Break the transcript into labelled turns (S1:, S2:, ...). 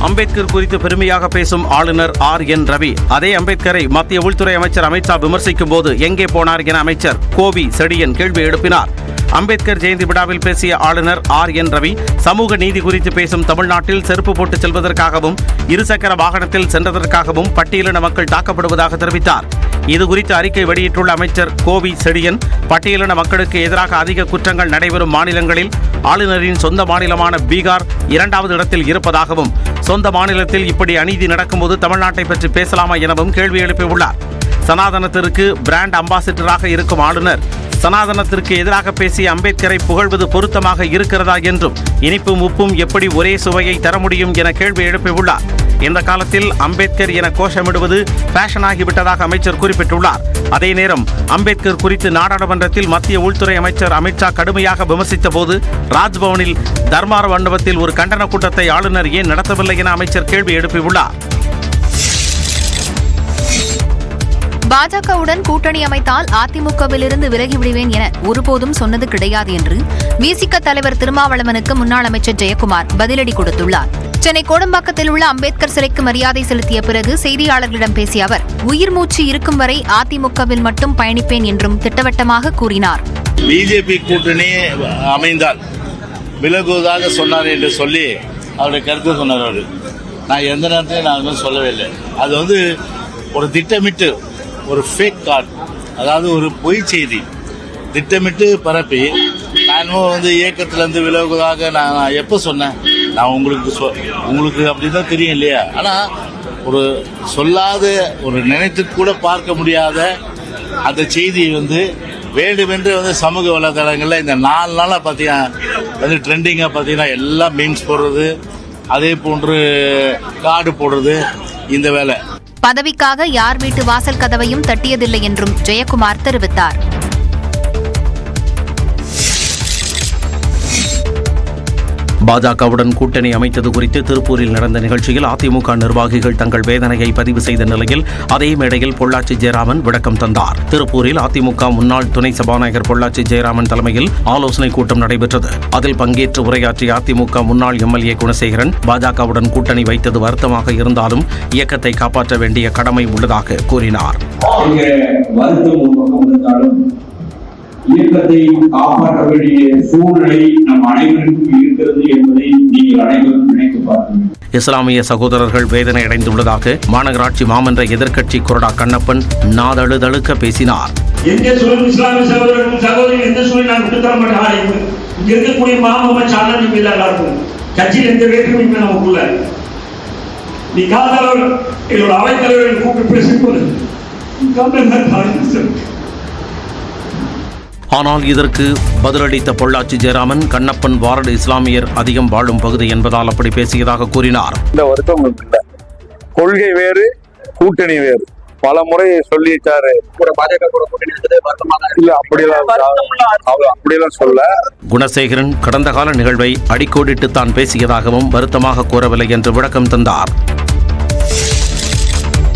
S1: அம்பேத்கர் குறித்து பெருமையாக பேசும் ஆளுநர் RN ரவி அதே அம்பேத்கரை மத்திய உள்துறை அமைச்சர் அமித் ஷா விமர்சிக்கும் போது எங்கே போனார் என அமைச்சர் கோவி செடியன் கேள்வி எழுப்பினார். அம்பேத்கர் ஜெயந்தி விழாவில் பேசிய ஆளுநர் RN ரவி சமூக நீதி குறித்து பேசும் தமிழ்நாட்டில் செருப்பு போட்டு செல்வதற்காகவும் இருசக்கர வாகனத்தில் சென்றதற்காகவும் பட்டியலின மக்கள் தாக்கப்படுவதாக தெரிவித்தார். இதுகுறித்து அறிக்கை வெளியிட்டுள்ள அமைச்சர் கோவி செடியன் பட்டியலின மக்களுக்கு எதிராக அதிக குற்றங்கள் நடைபெறும் மாநிலங்களில் ஆளுநரின் சொந்த மாநிலமான பீகார் 2வது இடத்தில் இருப்பதாகவும் சொந்த மாநிலத்தில் இப்படி அநீதி நடக்கும்போது தமிழ்நாட்டை பற்றி பேசலாமா எனவும் கேள்வி எழுப்பியுள்ளார். சனாதனத்திற்கு பிராண்ட் அம்பாசிடராக இருக்கும் ஆளுநர் சனாதனத்திற்கு எதிராக பேசிய அம்பேத்கரை புகழ்வது பொருத்தமாக இருக்கிறதா என்றும் இனிப்பும் உப்பும் எப்படி ஒரே சுவையை தர முடியும் என கேள்வி எழுப்பியுள்ளார். இந்த காலத்தில் அம்பேத்கர் என கோஷமிடுவது ஃபேஷனாகிவிட்டதாக அமைச்சர் குறிப்பிட்டுள்ளார். அதே நேரம் அம்பேத்கர் குறித்து நாடாளுமன்றத்தில் மத்திய உள்துறை அமைச்சர் அமித் ஷா கடுமையாக விமர்சித்த போது ராஜ்பவனில் தர்மார மண்டபத்தில் ஒரு கண்டன கூட்டத்தை ஆளுநர் ஏன் நடத்தவில்லை என அமைச்சர் கேள்வி எழுப்பியுள்ளார்.
S2: பாஜகவுடன் கூட்டணி அமைத்தால் அதிமுகவிலிருந்து விலகிவிடுவேன் என ஒருபோதும் சொன்னது கிடையாது என்று விசிக தலைவர் திருமாவளவனுக்கு முன்னாள் அமைச்சர் ஜெயக்குமார் பதிலடி கொடுத்துள்ளார். சென்னை கோடம்பாக்கத்தில் உள்ள அம்பேத்கர் சிலைக்கு மரியாதை செலுத்திய பிறகு செய்தியாளர்களிடம் பேசிய அவர் உயிர் மூச்சு இருக்கும் வரை அதிமுகவில் மட்டும் பயணிப்பேன் என்றும் திட்டவட்டமாக கூறினார்.
S3: பிஜேபி கூட்டணி அமைந்தால் விலகுவதாக சொன்னார் என்று சொல்லி அவருடைய கருத்து சொன்னார். அவர் நான் எந்த நேரத்தையும் நான் சொல்லவே இல்லை. அது ஒரு திட்டமிட்டு ஒரு ஃபேக் கார்டு, அதாவது ஒரு பொய் செய்தி திட்டமிட்டு பரப்பி நான் இயக்கத்திலேருந்து விலகுவதாக நான் எப்போ சொன்னேன்? நான் உங்களுக்கு அப்படி தான் தெரியும் இல்லையா? ஆனால் ஒரு சொல்லாத ஒரு நினைத்து கூட பார்க்க முடியாத அந்த செய்தியை வேண்டுமென்று சமூக வலைதளங்களில் இந்த 4 நாளாக பார்த்தீங்கன்னா ட்ரெண்டிங்காக பார்த்தீங்கன்னா எல்லாம் மீம்ஸ் போடுறது, அதே போன்று கார்டு போடுறது, இந்த வேலை.
S2: பதவிக்காக யார் வீட்டு வாசல் கதவையும் தட்டியதில்லை என்றும் ஜெயக்குமார் தெரிவித்தார்.
S1: பாஜகவுடன் கூட்டணி அமைத்தது குறித்து திருப்பூரில் நடந்த நிகழ்ச்சியில் அதிமுக நிர்வாகிகள் தங்கள் வேதனையை பதிவு செய்த நிலையில் அதே மேடையில் பொள்ளாச்சி ஜெயராமன் விளக்கம் தந்தார். திருப்பூரில் அதிமுக முன்னாள் துணை சபாநாயகர் பொள்ளாச்சி ஜெயராமன் தலைமையில் ஆலோசனை கூட்டம் நடைபெற்றது. அதில் பங்கேற்று உரையாற்றிய அதிமுக முன்னாள் MLA குணசேகரன் பாஜகவுடன் கூட்டணி வைத்தது வருத்தமாக இருந்தாலும் இயக்கத்தை காப்பாற்ற வேண்டிய கடமை உள்ளதாக கூறினார்.
S4: இயக்கத்தை காப்பாற்ற வேண்டிய சூழ்நிலை நம் அனைவருக்கும் இருக்கிறது என்பதை நீங்கள் அனைவரும் நினைத்து பார்க்க.
S1: இஸ்லாமிய சகோதரர்கள் வேதனை அடைந்துள்ளதாக மாநகராட்சி மாமன்ற எதிர்க்கட்சி கொறடா கண்ணப்பன் நாதழுதழுக்க பேசினார்.
S5: இஸ்லாமிய சகோதரர்களும் சகோதரி எந்த சூழல் நான் விட்டு தர மாட்டேன். இங்க இருக்கக்கூடிய மாமூம சாலஞ்சு மீது எல்லாருக்கும் கட்சியில் எந்த வேற்றுமையுமே நமக்குள்ள நீ காதலர் என்னோட அவைத்தலைவர்கள் கூப்பிட்டு பேசிக்கொண்டு
S1: ஆனால் இதற்கு பதிலளித்த பொள்ளாச்சி ஜெயராமன் கண்ணப்பன் வார்டு இஸ்லாமியர் அதிகம் வாழும் பகுதி என்பதால் அப்படி பேசியதாக கூறினார்.
S6: இந்த வருத்தம் இல்லை, கொள்கை வேறு கூட்டணி வேறு, பல முறை சொல்லிட்டாரு. அப்படியெல்லாம் சொல்ல.
S1: குணசேகரன் கடந்த கால நிகழ்வை அடிக்கோடிட்டு தான் பேசியதாகவும் வருத்தமாக கூறவில்லை என்று விளக்கம் தந்தார்.